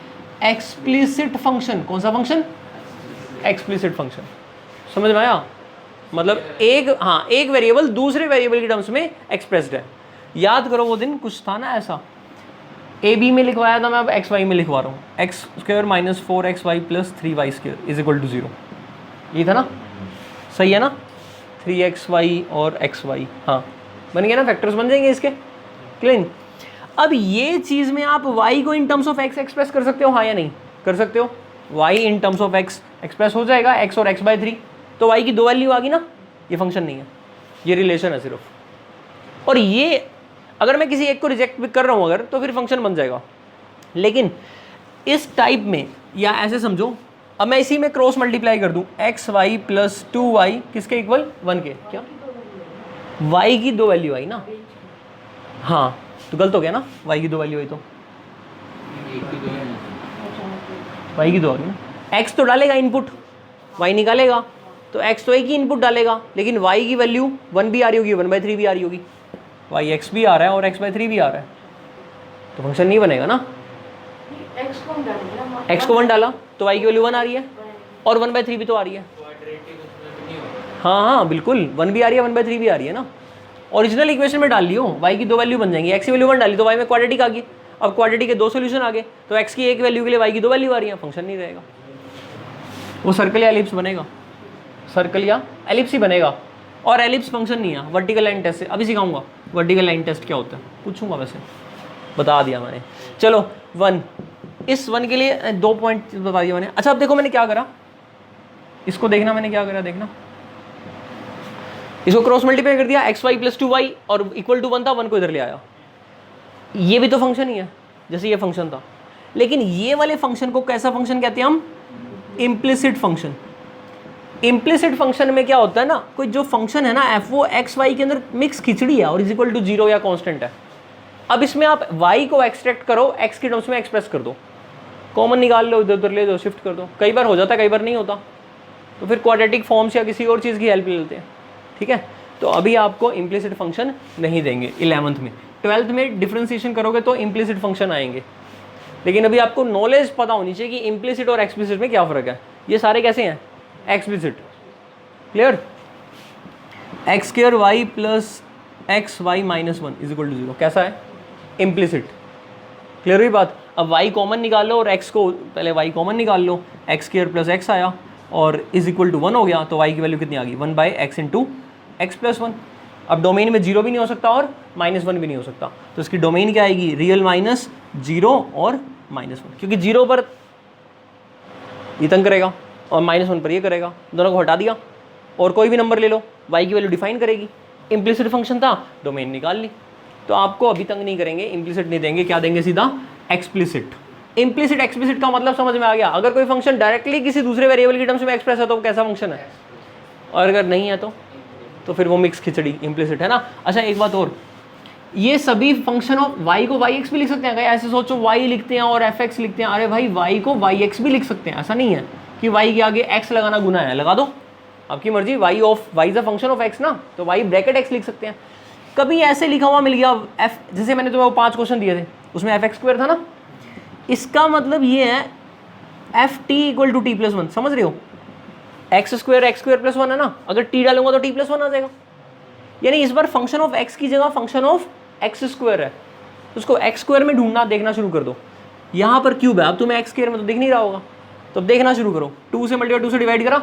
Explicit function. कौन सा फंक्शन? Explicit function. समझ में आया? मतलब एक वेरिएबल दूसरे वेरिएबल की टर्म्स में एक्सप्रेस्ड है। याद करो वो दिन कुछ था ना ऐसा, ए बी में लिखवाया था मैं, अब एक्स वाई में लिखवा रहा हूँ, X square minus 4xy plus 3y square is equal to 0। ये था ना, सही है ना? 3xy और xy, हाँ बन गया ना, फैक्टर्स बन जाएंगे इसके, क्लीन। अब ये चीज़ में आप y को in terms of x express कर सकते हो, हाँ या नहीं? कर सकते हो। y in terms of x express हो जाएगा x और x/3, तो y की 2 वैल्यू आ गई ना, ये फंक्शन नहीं है, ये रिलेशन है सिर्फ। और ये अगर मैं किसी एक को रिजेक्ट भी कर रहा हूँ अगर, तो फिर फंक्शन बन जाएगा। लेकिन इस टाइप में, या ऐसे समझो, अब मैं इसी में क्रॉस मल्टीप्लाई कर दूं, xy प्लस 2y किसके इक्वल 1 के, क्या y की 2 वैल्यू आई ना, हाँ तो गलत हो गया ना, y की 2 वैल्यू आई तो y की 2 आ गई ना, x तो डालेगा इनपुट, y निकालेगा, तो x तो एक ही इनपुट डालेगा, लेकिन y की वैल्यू 1 भी आ रही होगी, 1/3 भी आ रही होगी, y x भी आ रहा है और x/3 भी आ रहा है, तो फंक्शन नहीं बनेगा ना। x को 1 डाला तो y की वैल्यू 1 आ रही है और 1/3 भी तो आ रही है, हाँ हाँ बिल्कुल 1 भी आ रही है 1/3 भी आ रही है ना। ओरिजिनल इक्वेशन में डाल लियो, y की 2 वैल्यू बन जाएंगी, x की वैल्यू 1 डाली तो y में क्वाड्रेटिक आ गई, अब क्वाड्रेटिक के 2 सॉल्यूशन आ गए, तो x की एक वैल्यू के लिए y की 2 वैल्यू आ रही है, फंक्शन नहीं रहेगा, वो सर्कल या एलिप्स बनेगा, सर्कल या एलिप्स ही बनेगा, और एलिप्स फंक्शन नहीं है। वर्टिकल लाइन टेस्ट से अभी सिखाऊंगा, वर्टिकल लाइन टेस्ट क्या होता है पूछूंगा, वैसे बता दिया मैंने। चलो 1, इस 1 के लिए 2 पॉइंट बता दिया मैंने। अच्छा अब देखो मैंने क्या करा, इसको देखना मैंने क्या करा, देखना इसको क्रॉस मल्टीप्लाई कर दिया, xy प्लस 2y और इक्वल टू 1 था, 1 को इधर ले आया, ये भी तो फंक्शन ही है जैसे ये फंक्शन था, लेकिन ये वाले फंक्शन को कैसा फंक्शन कहते हैं हम, इम्प्लिसिट फंक्शन। इम्प्लिसिट फंक्शन में क्या होता है ना, कोई जो फंक्शन है ना f वो x y के अंदर मिक्स खिचड़ी है और इज इक्वल टू 0 या कांस्टेंट है। अब इसमें आप y को एक्सट्रैक्ट करो, x के टर्म्स में एक्सप्रेस कर दो, कॉमन निकाल लो, इधर उधर ले दो, शिफ्ट कर दो, कई बार हो जाता है कई बार नहीं होता, तो फिर क्वाड्रेटिक फॉर्म्स या किसी और चीज़ की हेल्प ले लेते हैं, ठीक है। तो अभी आपको इम्प्लिसिट फंक्शन नहीं देंगे 11th में, 12th में डिफ्रेंसिएशन करोगे तो इम्प्लिसिट फंक्शन आएंगे, लेकिन अभी आपको नॉलेज पता होनी चाहिए कि इम्प्लिसिट और एक्सप्लिसिट में क्या फ़र्क है। ये सारे कैसे हैं, explicit, clear, x² y plus xy minus 1 is equal to 0 कैसा है, इम्प्लिसिट, क्लियर हुई बात। अब y कॉमन निकाल लो और x को पहले y कॉमन निकाल लो, x² प्लस x आया और इज इक्वल टू 1 हो गया, तो y की वैल्यू कितनी आ गई, 1/x इंटू x प्लस 1। अब डोमेन में 0 भी नहीं हो सकता और -1 भी नहीं हो सकता, तो इसकी डोमेन क्या आएगी, रियल माइनस 0 और -1, क्योंकि 0 पर ये तंग करेगा और -1 पर ये करेगा, दोनों को हटा दिया और कोई भी नंबर ले लो, y की वैल्यू डिफाइन करेगी। इम्प्लिसिट फंक्शन था, डोमेन निकाल ली, तो आपको अभी तंग नहीं करेंगे, इम्प्लिसिट नहीं देंगे, क्या देंगे सीधा, एक्सप्लिसिट। इम्प्लिसिट एक्सप्लिसिट का मतलब समझ में आ गया। अगर कोई फंक्शन डायरेक्टली किसी दूसरे वेरिएबल की टर्म्स में एक्सप्रेस है तो वो कैसा फंक्शन है, और अगर नहीं है तो फिर वो मिक्स खिचड़ी, इम्प्लिसिट है ना। अच्छा एक बात और, ये सभी फंक्शन ऑफ y को yx भी लिख सकते हैं, अगर ऐसे सोचो y लिखते हैं और fx लिखते हैं, अरे भाई y को yx भी लिख सकते हैं, ऐसा नहीं है कि y के आगे x लगाना गुना है, लगा दो, आपकी मर्जी, y is a function of x ना, तो y ब्रैकेट x लिख सकते हैं। कभी ऐसे लिखा हुआ मिल गया f, जैसे मैंने तुम्हें वो 5 क्वेश्चन दिए थे उसमें fx² था ना, इसका मतलब ये है ft इक्वल टू t+1, समझ रहे हो, x² प्लस 1 है ना, अगर t डालूंगा तो t+1 आ जाएगा, यानी इस बार फंक्शन ऑफ x की जगह फंक्शन ऑफ x² है, तो उसको x² में ढूंढना, देखना शुरू कर दो। यहाँ पर क्यूब है, अब तुम्हें x² में तो दिख नहीं रहा होगा, तो अब देखना शुरू करो, 2 से मल्टीप्लाई 2 से डिवाइड करा,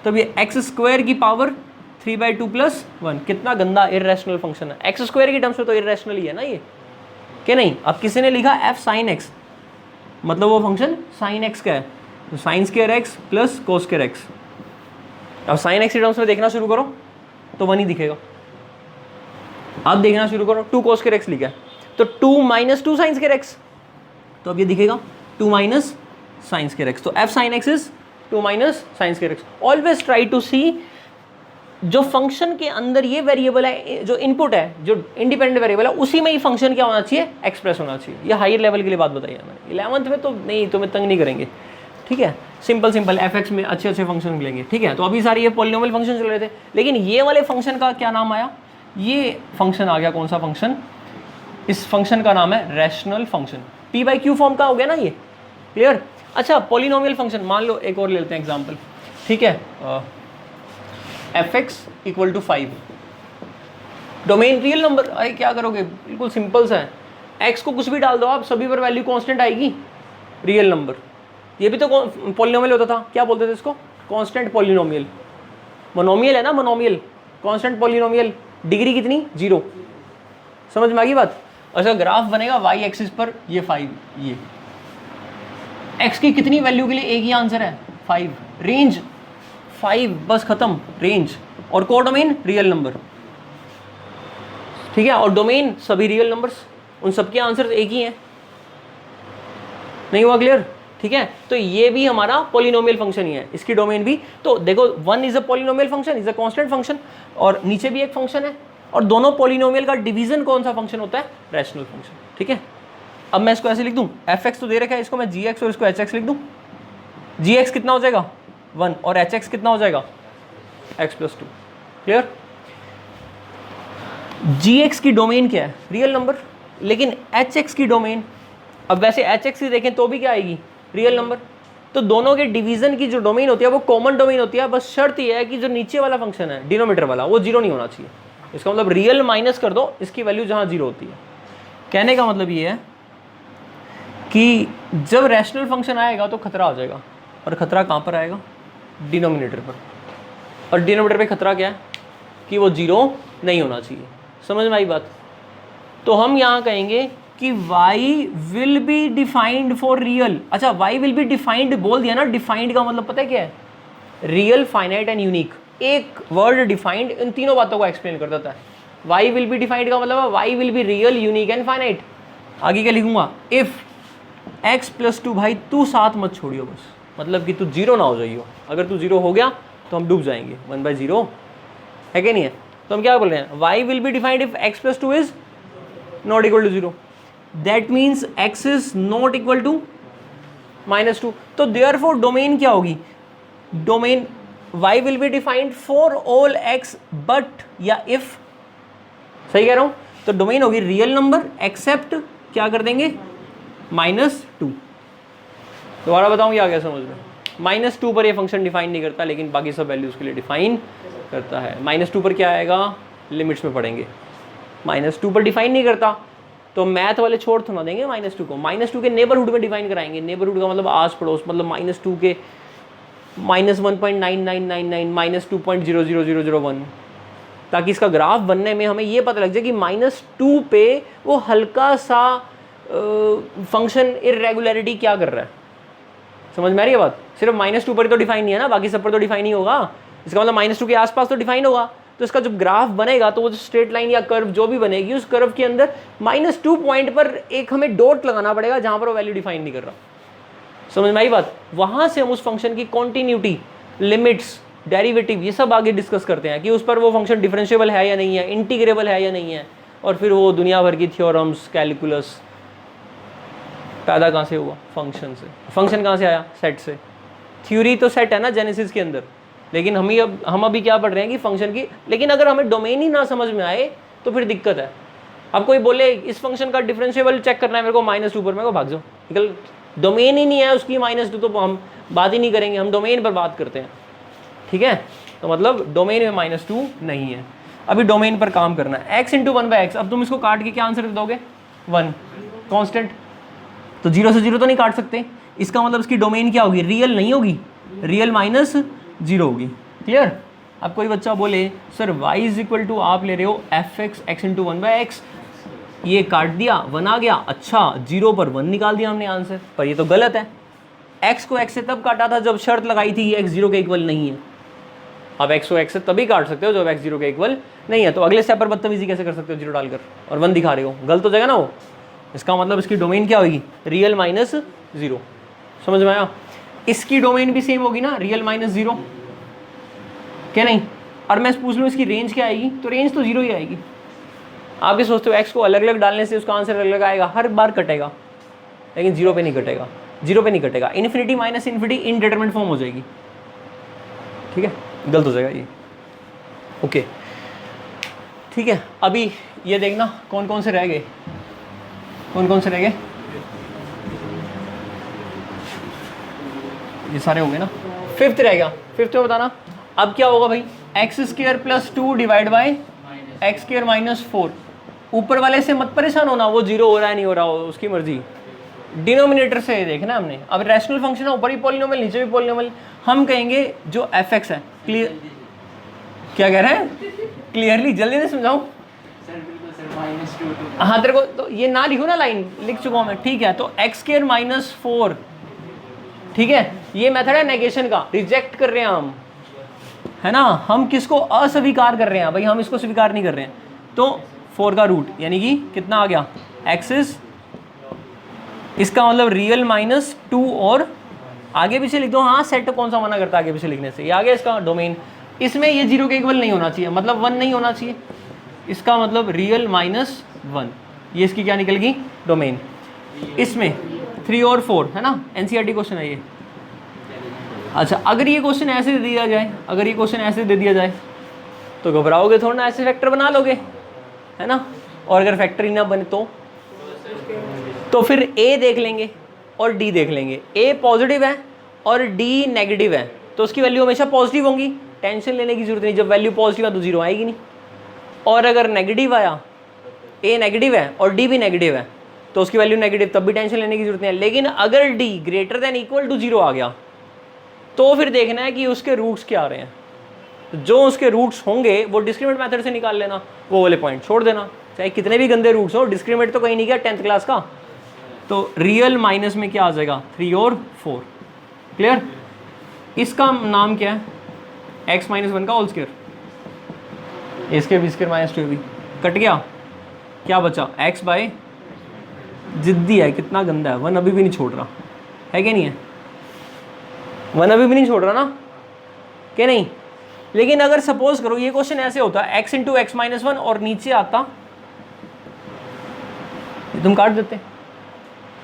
तो ये x² की पावर 3/2 प्लस 1, कितना गंदा इर्रेशनल फंक्शन है, x² की टर्म्स में तो इर्रेशनल ही है ना ये, क्या नहीं। अब किसी ने लिखा f sin x, मतलब वो फंक्शन sin x का है, तो sin² x plus cos² x, अब sin x की टर्म्स में देखना शुरू करो तो 1 ही दिखेगा। अब देखना शुरू करो, 2 cos² x लिखा है, तो 2 - 2 sin² x, तो अब ये दिखेगा 2 माइनस sin² x, तो f sin x is 2 minus sin² x। Always try to see जो फंक्शन के अंदर ये वेरिएबल है, जो इनपुट है, जो इंडिपेंडेंट वेरिएबल है, उसी में ही फंक्शन क्या होना चाहिए, एक्सप्रेस होना चाहिए। ये हायर लेवल के लिए बात बताई है मैंने, 11th में तो नहीं, तुम्हें तंग नहीं करेंगे, ठीक है। सिंपल fx में अच्छे अच्छे फंक्शन मिलेंगे, ठीक है। तो अभी सारे ये पॉलिनोमियल फंक्शन चल रहे थे, लेकिन ये वाले फंक्शन का क्या नाम आया, ये फंक्शन आ गया, कौन सा फंक्शन, इस फंक्शन का नाम है रैशनल फंक्शन, p/q फॉर्म का हो गया ना ये, क्लियर। अच्छा पॉलिनोमियल फंक्शन, मान लो एक और ले लेते हैं एग्जाम्पल, ठीक है, fx equal to 5, domain real number, अरे क्या करोगे, बिल्कुल सिंपल सा है, x को कुछ भी डाल दो आप, सभी पर वैल्यू कांस्टेंट आएगी, रियल नंबर। ये भी तो पॉलिनोमियल होता था, क्या बोलते थे इसको, कांस्टेंट पॉलिनोमियल, मोनोमियल है ना, मोनोमियल, कांस्टेंट पॉलिनोमियल, डिग्री कितनी, 0, समझ में आ गई बात। अच्छा ग्राफ बनेगा y एक्सिस पर ये 5, ये x की कितनी वैल्यू के लिए एक ही आंसर है 5, रेंज 5, बस खत्म रेंज। और कोडोमेन रियल नंबर, ठीक है, और डोमेन सभी रियल नंबर्स, उन सबके आंसर एक ही हैं। नहीं हुआ क्लियर? ठीक है, तो ये भी हमारा पॉलिनोमियल फंक्शन ही है, इसकी डोमेन भी। तो देखो 1 is a polynomial function, is a constant function, और नीचे भी एक फंक्शन है, और दोनों पॉलिनोमियल का डिवीजन कौन सा फंक्शन होता है? Rational function. ठीक है, अब मैं इसको ऐसे लिख दूं, fx तो दे रखा है, इसको मैं gx और इसको hx लिख दूं। gx कितना हो जाएगा? 1, और hx कितना हो जाएगा? x + 2। क्लियर? gx की डोमेन क्या है? Real number. लेकिन hx की डोमेन, अब वैसे hx की देखें तो भी क्या आएगी? Real number. तो दोनों के डिवीजन की जो डोमेन होती है वो कॉमन डोमेन होती है, बस शर्त यह है कि जो नीचे वाला फंक्शन है डिनोमिनेटर वाला वो 0 नहीं होना चाहिए। इसका मतलब रियल माइनस कर दो इसकी वैल्यू जहां 0 होती है। कहने का मतलब ये है कि जब रैशनल फंक्शन आएगा तो खतरा आ जाएगा, और खतरा कहाँ पर आएगा? डिनोमिनेटर पर। और डिनोमिनेटर पे खतरा क्या है? कि वो 0 नहीं होना चाहिए। समझ में आई बात? तो हम यहाँ कहेंगे कि y will be defined for real. अच्छा, y विल बी डिफाइंड बोल दिया ना, डिफाइंड का मतलब पता है क्या है? Real, finite and unique. एक वर्ड डिफाइंड इन तीनों बातों को एक्सप्लेन कर देता है। y विल बी डिफाइंड का मतलब है y will be real, unique and finite. आगे क्या लिखूंगा? इफ x + 2, भाई तू साथ मत छोड़ियो बस, मतलब कि तू 0 ना हो जाइयो। अगर तू 0 हो गया तो हम डूब जाएंगे, 1/0 है कि नहीं है? तो हम क्या बोल रहे हैं? y will be defined if x + 2 is not equal to 0, that means x is not equal to -2। तो देयरफॉर डोमेन क्या होगी? Domain y will be defined for all x but या इफ, सही कह रहा हूं? तो डोमेन होगी रियल नंबर एक्सेप्ट क्या कर देंगे? -2। दोबारा बताऊं, क्या समझ में? -2 पर ये फंक्शन डिफाइन नहीं करता, लेकिन बाकी सब वैल्यूज के लिए डिफाइन करता है। -2 पर क्या आएगा? लिमिट्स में पढ़ेंगे। -2 पर डिफाइन नहीं करता तो मैथ वाले छोड़ तो ना देंगे -2 को, -2 के नेबरहुड में डिफाइन कराएंगे। नेबरहुड का मतलब आस पड़ोस, मतलब -2 के -1.9999 -2.00001, ताकि इसका ग्राफ बनने में हमें ये पता लग जाए कि -2 पे वो हल्का सा फंक्शन इरेगुलरिटी क्या कर रहा है। समझ में आ रही है बात? सिर्फ -2 पर तो डिफाइन नहीं है ना, बाकी सब पर तो डिफाइन ही होगा। इसका मतलब -2 के आसपास तो डिफाइन होगा। तो इसका जब ग्राफ बनेगा तो वो जो स्ट्रेट लाइन या कर्व जो भी बनेगी, उस कर्व के अंदर -2 पॉइंट पर एक हमें डॉट लगाना पड़ेगा जहां पर वो वैल्यू डिफाइन नहीं कर रहा। समझ में आई बात? वहां से हम उस फंक्शन की कॉन्टिन्यूटी, लिमिट्स, डेरिवेटिव, ये सब आगे डिस्कस करते हैं कि उस पर वो फंक्शन डिफरेंशिएबल है या नहीं है, इंटीग्रेबल है या नहीं है, और फिर वो दुनिया भर की थ्योरम्स, कैलकुलस। पैदा कहाँ से हुआ? फंक्शन से। फंक्शन कहाँ से आया? सेट से। थ्योरी तो सेट है ना जेनेसिस के अंदर, लेकिन हम अभी क्या पढ़ रहे हैं कि फंक्शन की। लेकिन अगर हमें डोमेन ही ना समझ में आए तो फिर दिक्कत है। अब कोई बोले इस फंक्शन का डिफरेंशिएबल चेक करना है मेरे को -2 पर, मेरे को भाग जाओ निकल, डोमेन ही नहीं है उसकी -2, तो हम बात ही नहीं करेंगे, हम डोमेन पर बात करते हैं। ठीक है, तो मतलब डोमेन में -2 नहीं है। अभी डोमेन पर काम करना है। x × 1/x। अब तुम इसको काट के क्या आंसर दोगे? 1 कांस्टेंट। तो 0 से 0 तो नहीं काट सकते, इसका मतलब इसकी डोमेन क्या होगी? रियल नहीं होगी, रियल -0 होगी। क्लियर? अब कोई बच्चा बोले सर y = आप ले रहे हो fx x × 1/x, ये काट दिया 1 आ गया। अच्छा, 0 पर 1 निकाल दिया हमने आंसर, पर ये तो गलत है। x को x से तब काटा था जब शर्त लगाई थी x 0 के इक्वल नहीं है। अब x को x से तभी काट सकते हो जब x 0 के इक्वल नहीं है। तो अगले स्टेप पर बदतमीजी कैसे कर सकते हो? 0 डालकर और 1 दिखा रहे हो, गलत हो जाएगा ना वो। इसका मतलब इसकी डोमेन क्या होगी? रियल -0। समझ में आया? इसकी डोमेन भी सेम होगी ना, रियल -0, क्या नहीं? और मैं पूछ लूँ इसकी रेंज क्या आएगी, तो रेंज तो 0 ही आएगी। आप भी सोचते हो x को अलग अलग डालने से उसका आंसर अलग आएगा, हर बार कटेगा, लेकिन 0 पे नहीं कटेगा। 0 पे नहीं कटेगा, infinity minus infinity indeterminate form हो जाएगी। ठीक है, गलत हो जाएगा ये। ओके, ठीक है। अभी ये देखना कौन कौन से रह गए, कौन कौन से रह गए? ये सारे होंगे ना। 5th रह गया, 5th में बताना। अब क्या होगा भाई? x² + 2 divide by x² - 4। ऊपर वाले से मत परेशान होना, वो 0 हो रहा है नहीं हो रहा हो उसकी मर्जी। डिनोमिनेटर से देखना हमने। अब रैशनल फंक्शन है, ऊपर भी पॉलिनोमियल नीचे भी पॉलिनोमियल। हम कहेंगे जो fx है, क्लियर क्या कह रहे हैं? क्लियरली जल्दी से समझाऊं? हाँ, तेरे को तो ये ना लिखो ना, लाइन लिख चुका हूँ मैं। ठीक है, तो x² - 4 ठीक है, ये मेथड है नेगेशन का, रिजेक्ट कर रहे हैं हम, है ना, हम किसको अस्वीकार कर रहे हैं भाई, हम इसको स्वीकार नहीं कर रहे हैं। तो 4 का रूट यानी कि कितना आ गया, एक्सिस, इसका मतलब रियल माइनस 2 और आगे पीछे लिख दो, हाँ सेट कौन सा मना करता है आगे पीछे लिखने से, ये आ गया इसका डोमेन। इसमें ये 0 के इक्वल नहीं होना चाहिए, मतलब 1 नहीं होना चाहिए, इसका मतलब रियल माइनस 1, ये इसकी क्या निकल गई, डोमेन। इसमें 3 और 4 है ना, एनसीईआरटी क्वेश्चन है ये। अच्छा, अगर ये क्वेश्चन ऐसे दे दिया जाए, अगर ये क्वेश्चन ऐसे दे दिया जाए तो घबराओगे थोड़ा ना, ऐसे फैक्टर बना लोगे, है ना। और अगर फैक्टर ही ना बने तो फिर ए देख लेंगे और डी देख लेंगे। ए पॉजिटिव है और डी नेगेटिव है, तो उसकी वैल्यू हमेशा पॉजिटिव होंगी, टेंशन लेने की जरूरत नहीं, जब वैल्यू पॉजिटिव है तो 0 आएगी नहीं। और अगर नेगेटिव आया, ए नेगेटिव है और डी भी नेगेटिव है, तो उसकी वैल्यू नेगेटिव, तब भी टेंशन लेने की जरूरत नहीं है। लेकिन अगर D greater than equal to 0 आ गया, तो फिर देखना है कि उसके रूट्स क्या आ रहे हैं, जो उसके रूट्स होंगे वो डिस्क्रिमिनेट मेथड से निकाल लेना, वो वाले पॉइंट छोड़ देना, चाहे कितने भी गंदे रूट्स हो, डिस्क्रिमिनेट तो कहीं नहीं किया 10th क्लास का। तो रियल माइनस में क्या आ जाएगा, 3 और 4, क्लियर। इसका नाम क्या है, x माइनस 1 का whole square, a square b square minus 2 cut गया, क्या बचा, x बाय, जिद्दी है, कितना गंदा है, 1 अभी भी नहीं छोड़ रहा है, क्या नहीं है, 1 अभी भी नहीं छोड़ रहा ना, क्या नहीं। लेकिन अगर सपोज करो ये क्वेश्चन ऐसे होता, x इंटू एक्स माइनस 1 और नीचे आता, तुम काट देते,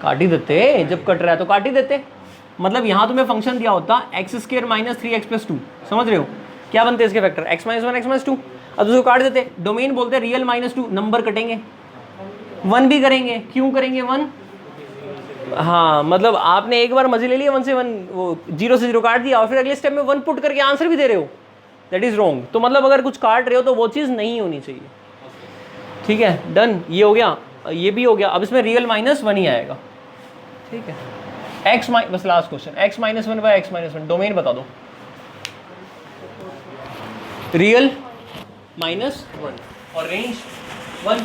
काट ही देते, जब कट रहा है तो काट ही देते। मतलब यहाँ तुम्हें फंक्शन दिया होता x square minus 3x plus 2, समझ रहे हो, क्या बनते हैं इसके factor, x minus 1 x minus 2, अब उसको काट देते, डोमेन बोलते हैं रियल माइनस 2, नंबर कटेंगे, 1 भी करेंगे, क्यों करेंगे 1, हाँ मतलब आपने एक बार मजे ले लिया, 1 से 1 वो 0 से 0 काट दिया और फिर अगले स्टेप में 1 पुट करके आंसर भी दे रहे हो, दैट इज रॉन्ग। तो मतलब अगर कुछ काट रहे हो तो वो चीज़ नहीं होनी चाहिए, ठीक है, डन, ये हो गया, ये भी हो गया। अब इसमें रियल माइनस 1 ही आएगा, ठीक है। एक्स बस last question, X minus 1 by X minus 1, domain बता दो, रियल माइनस 1 और रेंज 1,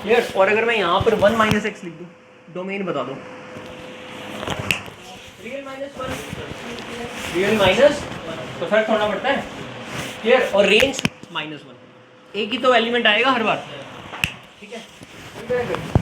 क्लियर। और अगर मैं यहाँ पर 1 माइनस एक्स लिख दूँ, डोमेन बता दो, रियल माइनस 1, रियल माइनस 1, तो फर्क थोड़ा पड़ता है, क्लियर। और रेंज -1, एक ही तो एलिमेंट आएगा हर बार, ठीक है।